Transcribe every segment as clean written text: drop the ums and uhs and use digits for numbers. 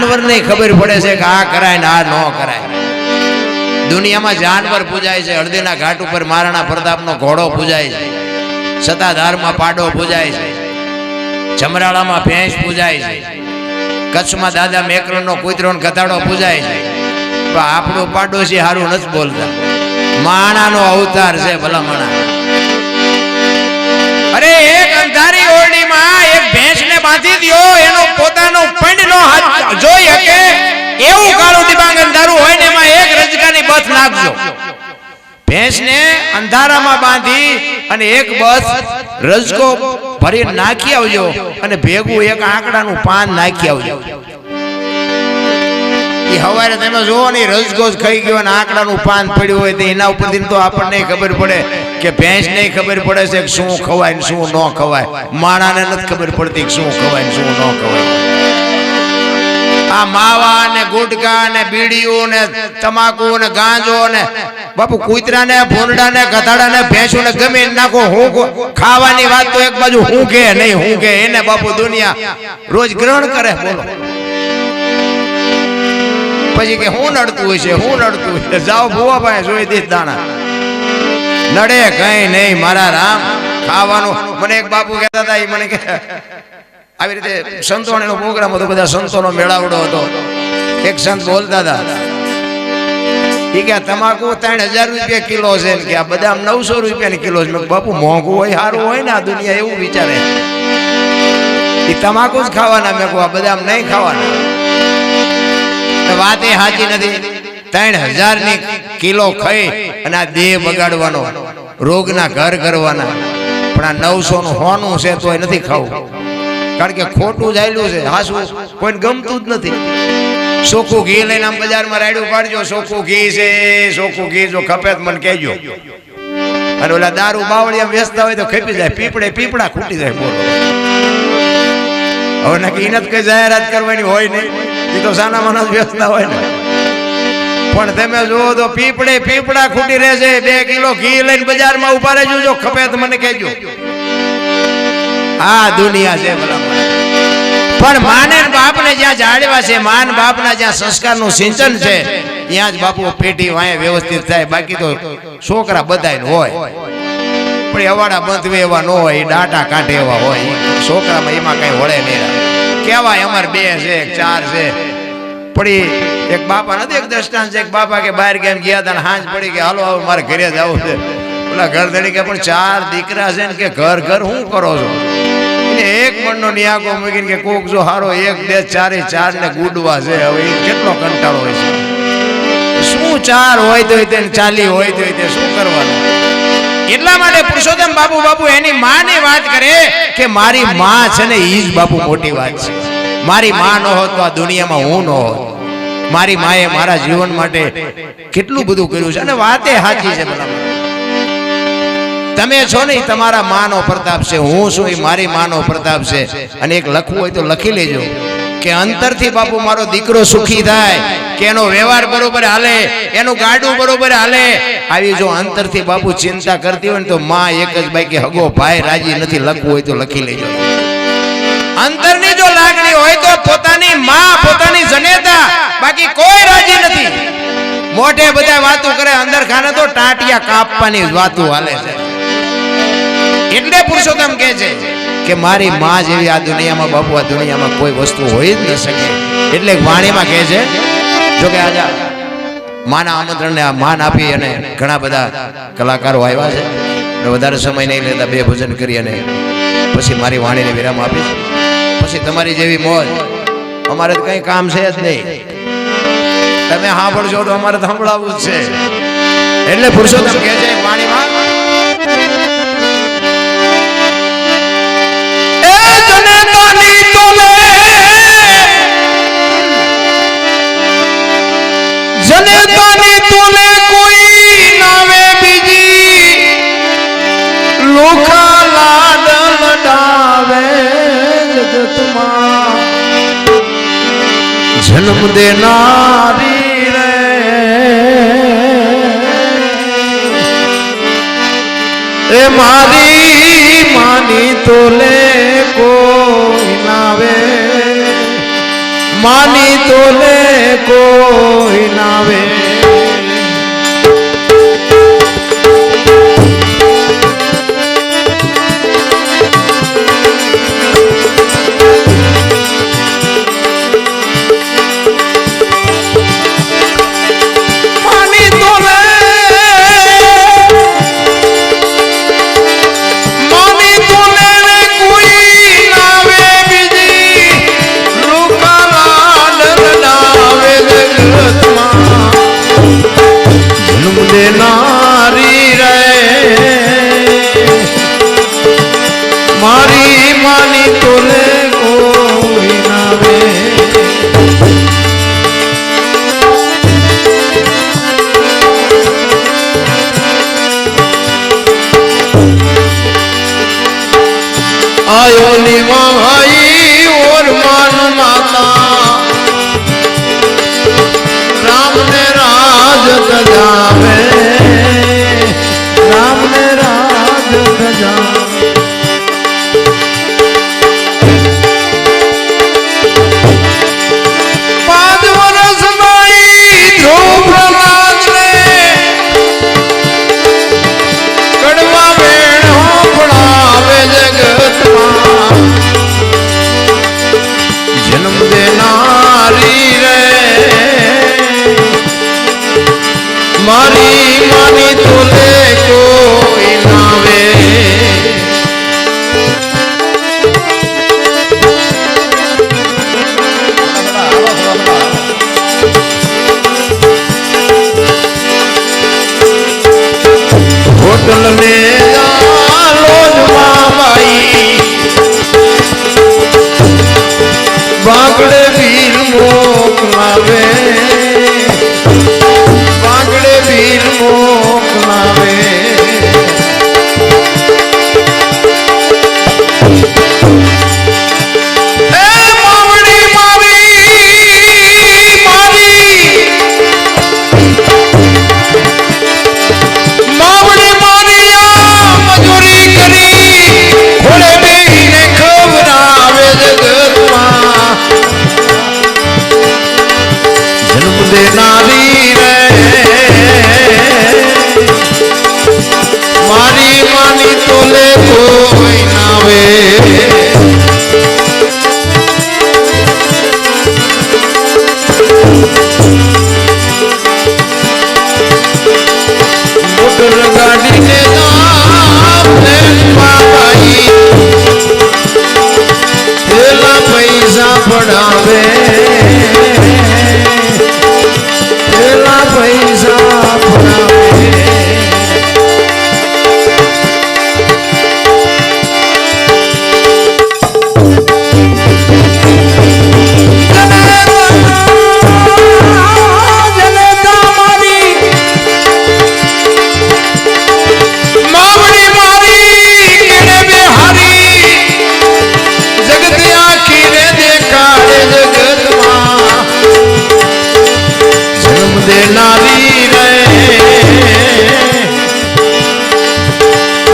જાનવરને ખબર પડે છે કે આ કરાય ને આ ન કરાય. દુનિયામાં જાનવર પૂજાય છે. હળદીના ઘાટ ઉપર મહારાણા પ્રતાપનો ઘોડો પૂજાય છે. સતાધારમાં પાડો પૂજાય છે. જમરાળામાં ભેંસ પૂજાય છે. કચ્છમાં દાદા મેકરણનો કૂતરો ને ગધાડો પૂજાય છે. પણ આપણું પાડોશી હારું નથી બોલતા. માણાનો અવતાર છે ભલામણા. અરે એક અંધારી ઓરડીમાં એક ભેંસને બાંધી દ્યો, એનો પોતાનો પંડનો હાથ જોઈ શકે એવું કાળું ડિબાંગ અંધારું હોય ને એમાં એક રજકાની બસ નાખજો. ભેંસને અંધારામાં બાંધી અને એક બસ રજકો ભરી નાખી આવજો અને ભેગું એક આંકડાનું પાન નાખી આવજો. એ હવારે તમે જોવો ને રજકો જ ખાઈ ગયો અને આંકડાનું પાન પડ્યું હોય તો એના ઉપરથી તો આપણને ખબર પડે કે ભેંસ ને ખબર પડે છે કે શું ખવાય ને શું ન ખવાય. માણાને નથી ખબર પડતી કે શું ખવાય ને શું ન ખવાય. આ માવા ને ગુટકા ને બીડીઓ ને તમાકુ ને ગાંજો ને બાપુ કૂતરા ને ભૂંડા ને ગધાડા ને ભેંસુ ને ગમે નાખો. હું ખાવાની વાત તો એક બાજુ હું કે નહીં હું કે એને બાપુ દુનિયા રોજ ગ્રહણ કરે. બોલો પછી કે હું નડતું હોય છે હું નડતું હોય છે. જાઓ ભુવા ભાઈ જોઈ દે દાણા નડે કઈ નહીં મારા રામ ખાવાનું. મને એક બાપુ કહેતા હતા, મને કે આવી રીતે સંતોનો પ્રોગ્રામ હતો, બધા સંતોનો મેળાવડો હતો. એક સંત બોલતા હતા એ કે તમાકુ 3000 રૂપિયા કિલો છે ને કે આ બદામ 900 રૂપિયાની કિલો છે. બાપુ મોંઘું હોય સારું હોય ને આ દુનિયા એવું વિચારે. એ તમાકુ જ ખાવાના. મેં કહું આ બદામ નહીં ખાવાના. વાત એ સાચી નથી. 3000 ની કિલો ખાઈ અને આ દેહ બગાડવાનો, રોગના ઘર કરવાના. પણ આ 900 નું હોનું છે તોય નથી ખાવું, કારણ કે ખોટું જાયેલું છે. હાસું કોઈને ગમતું જ નથી. ચોખ્ખું ઘી લઈને આમ બજારમાં રાડ્યું પાડજો, ચોખ્ખું ઘી છે ચોખ્ખું ઘી જો ખપે મને કહેજો. અને ઓલા દારૂ બાવળિયા વેચતા હોય તો ખેપી જાય, પીપળા ખૂટી જાય. બોલો હવે નક્કી નથી કઈ જાહેરાત કરવાની હોય નહીં, એ તો સાના માના વેચતા હોય ને. પણ તમે જુઓ તો પીપળા ખૂટી રહેશે. 2 કિલો ઘી લઈને બજારમાં ઉભા રહેજો, જો ખપે તો મને કહેજો. આ દુનિયા છે ભલા. પણ માને બાપને જ્યાં જાળવા છે, માન બાપના જ્યાં સંસ્કારનું સિંચન છે, ત્યાં જ બાપુ પેટી વાંય વ્યવસ્થિત થાય. બાકી તો છોકરા બધાય હોય પણ અવાડા બંધવે એવા ન હોય, ડાટા કાઢે એવા હોય. છોકરામાં એમાં કઈ વળે નહીં. કેવાય અમારે 2 છે 4 છે. પડી એક બાપા નથી, એક દ્રષ્ટાંત છે. એક બાપા કે બહાર કેમ ગયા હતા, હાંજ પડી કે હાલો આવો મારે ઘરે જવું છે. ઓલા ઘર ધડી કે પણ 4 દીકરા છે ને કે ઘર શું કરો છો? એક મણનો નિયાગો મૂકીને કે કોક જો હારો 1 2 4 ને ગુડવા છે. હવે એ કેટલો કંટાળો હોય છે. શું 4 હોય તો 40 હોય તો શું કરવાનું? એટલા માટે પુરુષોત્તમ બાપુ એની માની વાત કરે કે મારી માં છે ને ઈ જ બાપુ મોટી વાત છે. મારી માં ન હોત તો આ દુનિયામાં હું ન હોત. મારી માએ મારા જીવન માટે કેટલું બધું કર્યું છે. અને વાતે સાચી છે. તમે છો ને તમારા માનો પ્રતાપ છે, હું છું એ મારી માનો પ્રતાપ છે. અને એક લખવું હોય તો લખી લેજો કે અંતરથી બાપુ મારો દીકરો સુખી થાય, કે એનો વ્યવહાર બરોબર હાલે, એનું ગાડું બરોબર હાલે. આવી જો અંતરથી બાપુ ચિંતા કરતી હોય ને તો માં એક જ બાકી હગો ભાઈ રાજી નથી. લખવું હોય તો લખી લેજો. અંતરની જો લાગણી હોય તો પોતાની માં, પોતાની જનેતા, બાકી કોઈ રાજી નથી. મોઢે બધા વાતો કરે, અંદર ખાને તો ટાટિયા કાપવાની વાતો હાલે છે. એટલે પુરુષોત્તમ કહે છે કે મારી માં જેવી આ દુનિયામાં બાપુ આ દુનિયામાં કોઈ વસ્તુ હોય જ ન શકે. એટલે વાણીમાં કહે છે, જો કે આજે માના આમંત્રણને આ માન આપી અને ઘણા બધા કલાકારો આવ્યા છે. વધારે સમય નહીં લેતા 2 ભજન કરી અને પછી મારી વાણીને વિરામ આપીશ. પછી તમારી જેવી મોજ અમારે તો કઈ કામ છે જ નહીં. તમે સાંભળશો તો અમારે સાંભળાવવું જ છે. એટલે પુરુષોત્તમ કહે છે વાણીમાં, જનેતાની તુલે કોઈ નાવે બીજી, લોખા લાડ લડાવે જગતમાં. જન્મ દેનારી રે એ મારી માની તોલે કોઈ નાવે. માની તોલે કોઈ નાવે નારી રે મારી માની તોલે કોઈ નાવે आयो निवा भाई और मान माता राम ने राज सजावे राम ने राज सजावे 5 વર્ષ माई ध्रुव प्रहलाद ने कड़वा वेणो पड़ावे जगत मां जन्म दे नारी रे मारी मानी तोले कोई नावे होटल में लोज माई बागड़े वीर मोकलावे बागड़े वीर मोकलावे नारी रे मारी मानी तोले कोई नावे मोटर गाड़ी ने भाई थेला पैसा पड़ावे पैसा पड़ावे मावड़ी मारी केड़े बिहारी जगत आखी रे देखा जगत मां जन्म दे नारी रे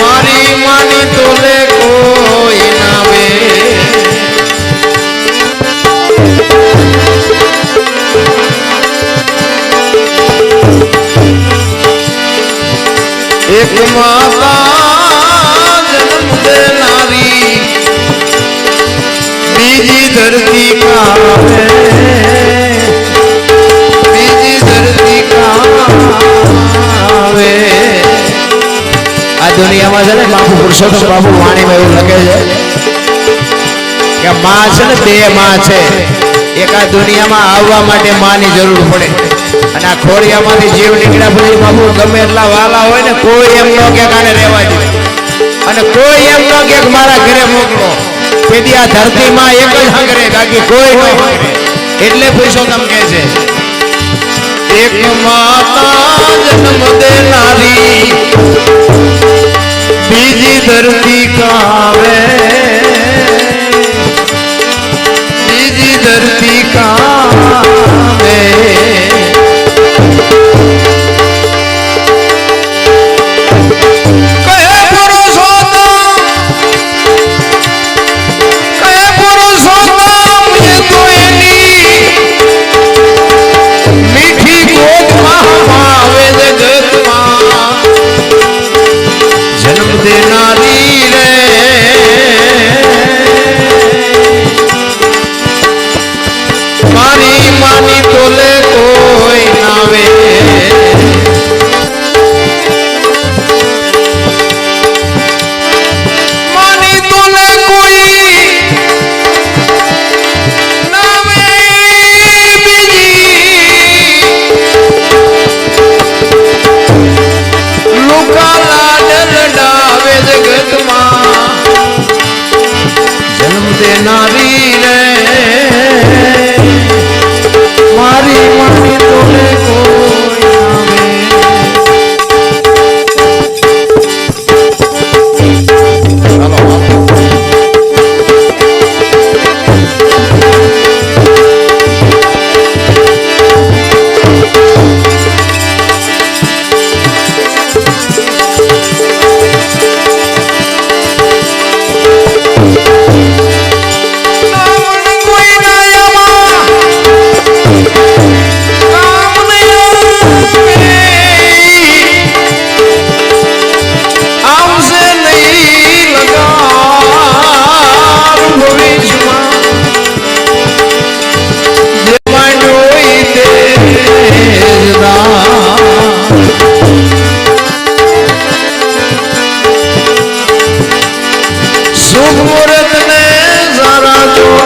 मारी मानी तोले कोई नावे एक माता जन्म दे नारी बीजी धरती का दुनिया में है बापू पुरुषोत्तम बापू वाणी में लगे कि मां है ने 2 मां है एक आ दुनिया में आववा माटे मां नी जरूर पड़े અને આ ખોડિયામાંથી જીવ નીકળ્યા પછી બાપુ ગમે એટલા વાલા હોય ને કોઈ એમ ન કે કાને રહેવા દે અને કોઈ એમ ન કે મારા ઘરે મોકલો તેથી આ ધરતીમાં એક જ હંગરે બાકી કોઈ ન હંગરે એટલે પુરુષોત્તમ કહે છે એક માતા જન્મ દેનારી बीजी धरती कावे बीजी धरती कावे कहे पुरुषोत्तम ये तो एनी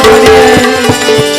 ઘડીએ